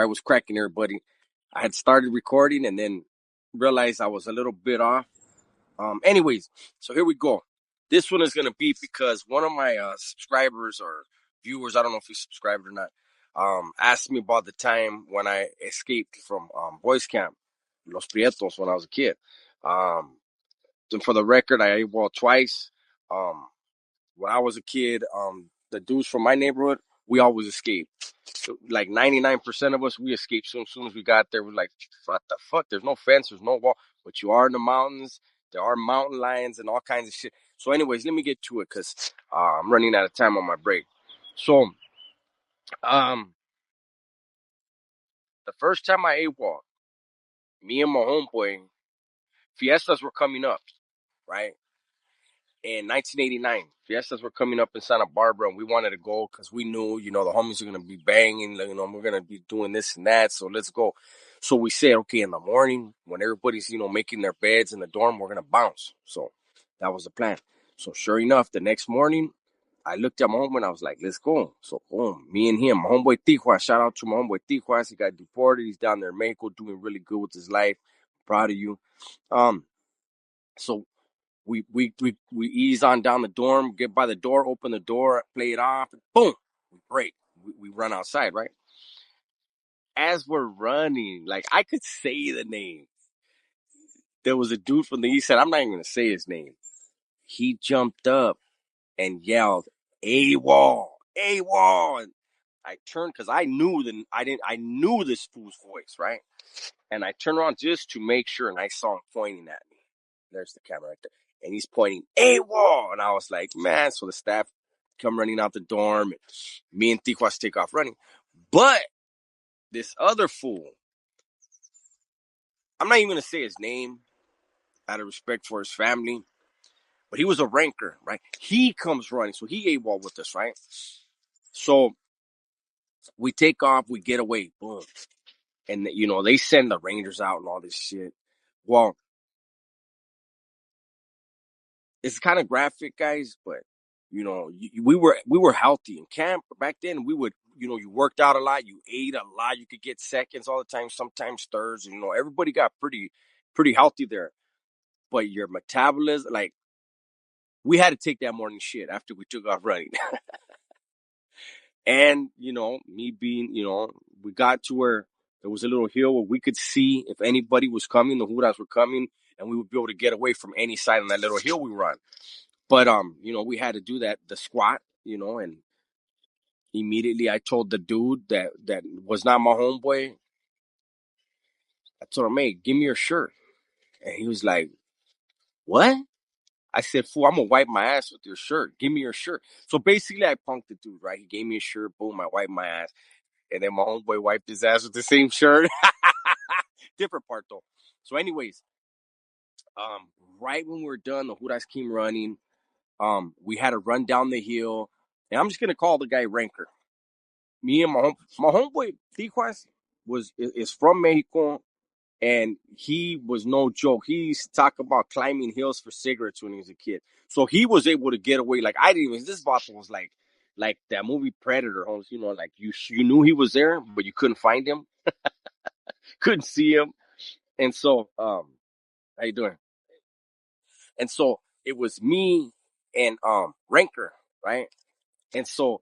I was cracking everybody. I had started recording and then realized I was a little bit off. Anyways, so here we go. This one is gonna be because one of my subscribers or viewers, I don't know if he's subscribed or not, asked me about the time when I escaped from boys camp, Los Prietos, when I was a kid. And for the record, I AWOL twice. When I was a kid, the dudes from my neighborhood, we always escaped. So, like 99% of us, we escaped. So as soon as we got there, we're like, what the fuck? There's no fence, there's no wall, but you are in the mountains. There are mountain lions and all kinds of shit. So anyways, let me get to it because I'm running out of time on my break. So the first time I AWOL, me and my homeboy, fiestas were coming up, right? In 1989, fiestas were coming up in Santa Barbara, and we wanted to go because we knew, the homies are going to be banging, we're going to be doing this and that, so let's go. So we said, okay, in the morning, when everybody's, making their beds in the dorm, we're going to bounce. So that was the plan. So sure enough, the next morning, I looked at my homeboy and I was like, let's go. So boom, me and him, my homeboy Tijuas, shout out to my homeboy Tijuas. He got deported. He's down there in Mexico doing really good with his life. Proud of you. So we ease on down the dorm, get by the door, open the door, play it off, and boom, we break. We run outside, right? As we're running, like I could say the name. There was a dude from the east side. I'm not even gonna say his name. He jumped up and yelled, "AWOL, AWOL!" And I turned because I knew I knew this fool's voice, right? And I turned around just to make sure, and I saw him pointing at me. There's the camera right there. And he's pointing, AWOL! And I was like, man, so the staff come running out the dorm, and me and Tijuas take off running. But this other fool, I'm not even going to say his name out of respect for his family, but he was a ranker, right? He comes running, so he AWOL with us, right? So we take off, we get away, boom. And, they send the Rangers out and all this shit. Well, it's kind of graphic, guys, but we were healthy in camp back then. We would, you worked out a lot, you ate a lot, you could get seconds all the time, sometimes thirds. Everybody got pretty healthy there. But your metabolism, like, we had to take that morning shit after we took off running. And me being, we got to where there was a little hill where we could see if anybody was coming, the Huras were coming, and we would be able to get away from any side on that little hill we run. But we had to do that, the squat, and immediately I told the dude that was not my homeboy. I told him, "Hey, give me your shirt." And he was like, "What?" I said, "Fool, I'm gonna wipe my ass with your shirt. Give me your shirt." So basically I punked the dude, right? He gave me a shirt, boom, I wiped my ass. And then my homeboy wiped his ass with the same shirt. Different part though. So anyways, right when we were done, the Huras came running. We had to run down the hill. And I'm just gonna call the guy Ranker. Me and my homeboy Tijuas is from Mexico, and he was no joke. He used to talk about climbing hills for cigarettes when he was a kid. So he was able to get away. Like I didn't even. This bottle was like that movie Predator. Like you knew he was there, but you couldn't find him, couldn't see him. And so how you doing? And so it was me and Ranker, right? And so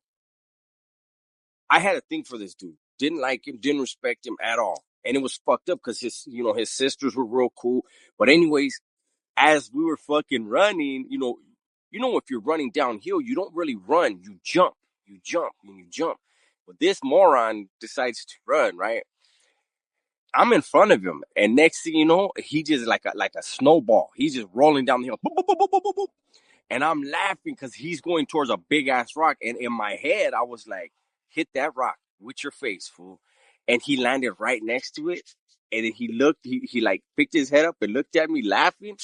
I had a thing for this dude. Didn't like him, didn't respect him at all. And it was fucked up because his sisters were real cool. But anyways, as we were fucking running, if you're running downhill, you don't really run. You jump. You jump and you jump. But this moron decides to run, right? I'm in front of him. And next thing you know, he just like a snowball. He's just rolling down the hill. Boop, boop, boop, boop, boop, boop. And I'm laughing because he's going towards a big ass rock. And in my head, I was like, hit that rock with your face, fool. And he landed right next to it. And then he looked, he like picked his head up and looked at me laughing.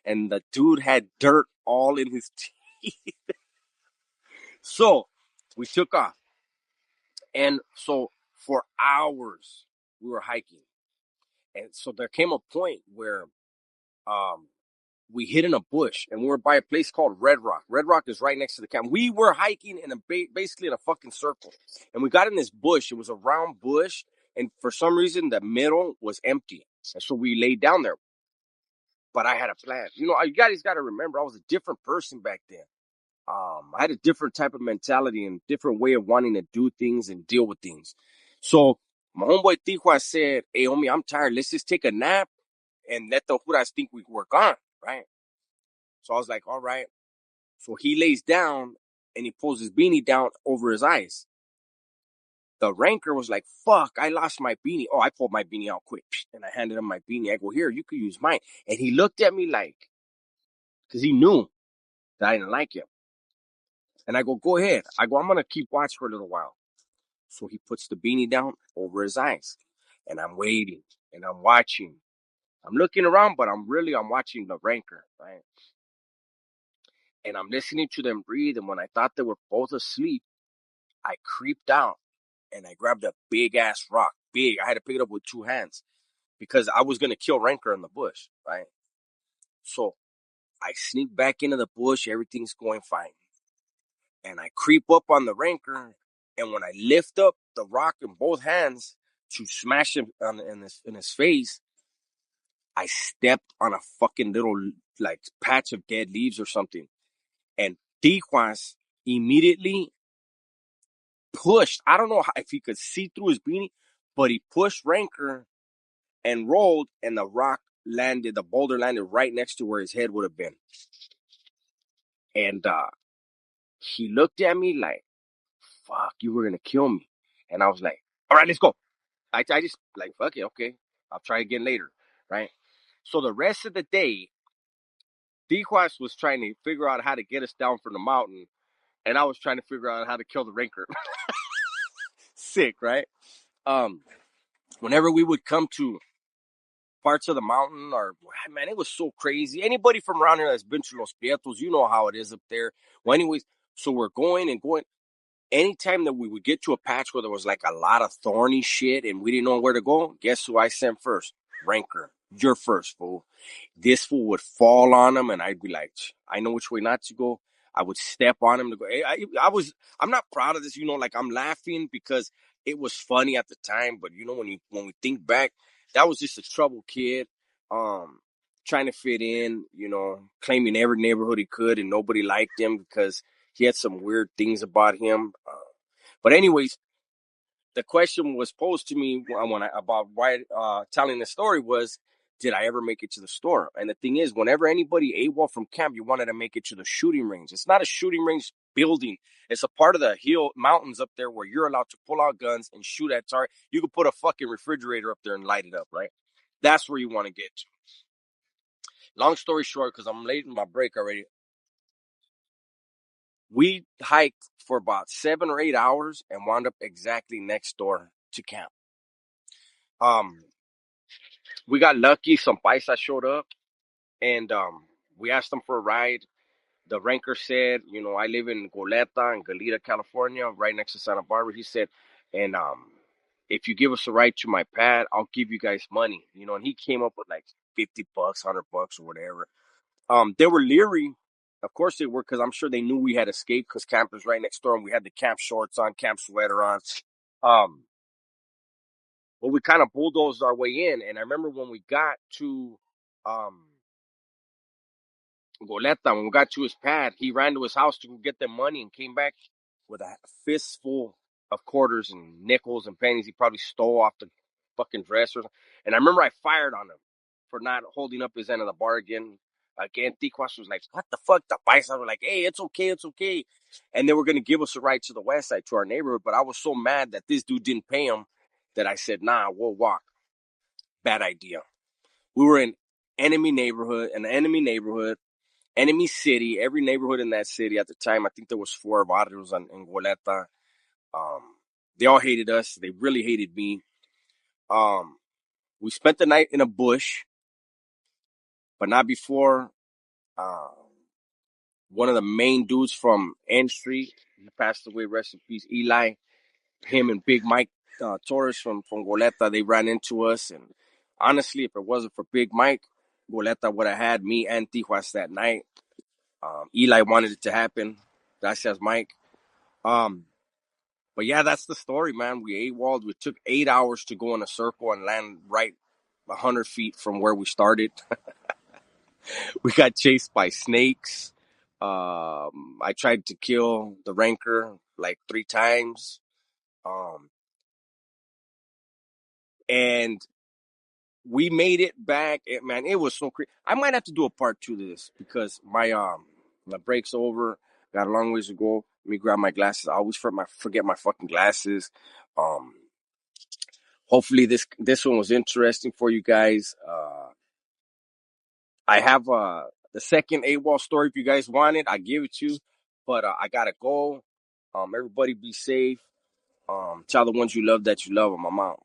And the dude had dirt all in his teeth. So we took off. And so for hours, we were hiking. And so there came a point where um, we hid in a bush and we were by a place called Red Rock. Red Rock is right next to the camp. We were hiking in basically in a fucking circle. And we got in this bush. It was a round bush, And for some reason, the middle was empty. And so we laid down there. But I had a plan. You guys got to remember, I was a different person back then. I had a different type of mentality and different way of wanting to do things and deal with things. So my homeboy Tijuana said, "Hey, homie, I'm tired. Let's just take a nap and let the Juras think we work on, right?" So I was like, all right. So he lays down and he pulls his beanie down over his eyes. The ranker was like, fuck, I lost my beanie. Oh, I pulled my beanie out quick and I handed him my beanie. I go, here, you could use mine. And he looked at me like, because he knew that I didn't like him. And I go ahead. I go, I'm going to keep watch for a little while. So he puts the beanie down over his eyes. And I'm waiting and I'm watching. I'm looking around, but I'm watching the ranker, right? And I'm listening to them breathe. And when I thought they were both asleep, I creeped out and I grabbed a big ass rock. Big. I had to pick it up with two hands because I was going to kill Ranker in the bush, right? So I sneak back into the bush. Everything's going fine. And I creep up on the Ranker. And when I lift up the rock in both hands to smash him in his face, I stepped on a fucking little like patch of dead leaves or something. And Tijuas immediately pushed. I don't know if he could see through his beanie, but he pushed Ranker and rolled, and the boulder landed right next to where his head would have been. And he looked at me like, fuck, you were going to kill me. And I was like, all right, let's go. I just like, fuck it, okay. I'll try again later, right? So the rest of the day, Tijuas was trying to figure out how to get us down from the mountain, and I was trying to figure out how to kill the Ranker. Sick, right? Whenever we would come to parts of the mountain, or man, it was so crazy. Anybody from around here that's been to Los Prietos, you know how it is up there. Well, anyways, so we're going and going. Anytime that we would get to a patch where there was like a lot of thorny shit and we didn't know where to go, guess who I sent first? Ranker. You're first, fool. This fool would fall on him and I'd be like, I know which way not to go. I would step on him to go. I'm not proud of this, like I'm laughing because it was funny at the time, but when we think back, that was just a troubled kid, trying to fit in, claiming every neighborhood he could and nobody liked him because he had some weird things about him. But anyways, the question was posed to me about why telling the story was, did I ever make it to the store? And the thing is, whenever anybody AWOL from camp, you wanted to make it to the shooting range. It's not a shooting range building. It's a part of the hill mountains up there where you're allowed to pull out guns and shoot at target. You could put a fucking refrigerator up there and light it up, right? That's where you want to get to. Long story short, because I'm late in my break already, we hiked for about 7 or 8 hours and wound up exactly next door to camp. We got lucky. Some paisa showed up, and we asked them for a ride. The ranker said, I live in Goleta in Goleta, California, right next to Santa Barbara. He said, and if you give us a ride to my pad, I'll give you guys money. And he came up with like $50, $100 or whatever. They were leery. Of course they were, because I'm sure they knew we had escaped because camp was right next door and we had the camp shorts on, camp sweater on. But we kind of bulldozed our way in. And I remember when we got to Goleta, when we got to his pad, he ran to his house to go get them money and came back with a fistful of quarters and nickels and pennies he probably stole off the fucking dresser. And I remember I fired on him for not holding up his end of the bargain. Again, Tijuas was like, what the fuck? The paisas were like, hey, it's okay, it's okay. And they were going to give us a ride to the west side, to our neighborhood. But I was so mad that this dude didn't pay him that I said, nah, we'll walk. Bad idea. We were in enemy neighborhood, enemy city. Every neighborhood in that city at the time, I think there was 4 barrios in Goleta. They all hated us. They really hated me. We spent the night in a bush, but not before one of the main dudes from N Street, he passed away, rest in peace, Eli. Him and Big Mike Torres from Goleta, they ran into us. And honestly, if it wasn't for Big Mike, Goleta would have had me and Tijuas that night. Eli wanted it to happen. Gracias, Mike. But yeah, that's the story, man. We AWOL'd. We took 8 hours to go in a circle and land right 100 feet from where we started. We got chased by snakes. I tried to kill the ranker like 3 times. And we made it back. Man, it was so crazy. I might have to do a part 2 to this because my break's over. Got a long ways to go. Let me grab my glasses. I always forget my fucking glasses. Um, Hopefully this one was interesting for you guys. I have the second AWOL story. If you guys want it, I give it to you. But I gotta go. Everybody be safe. Tell the ones you love that you love them. I'm out.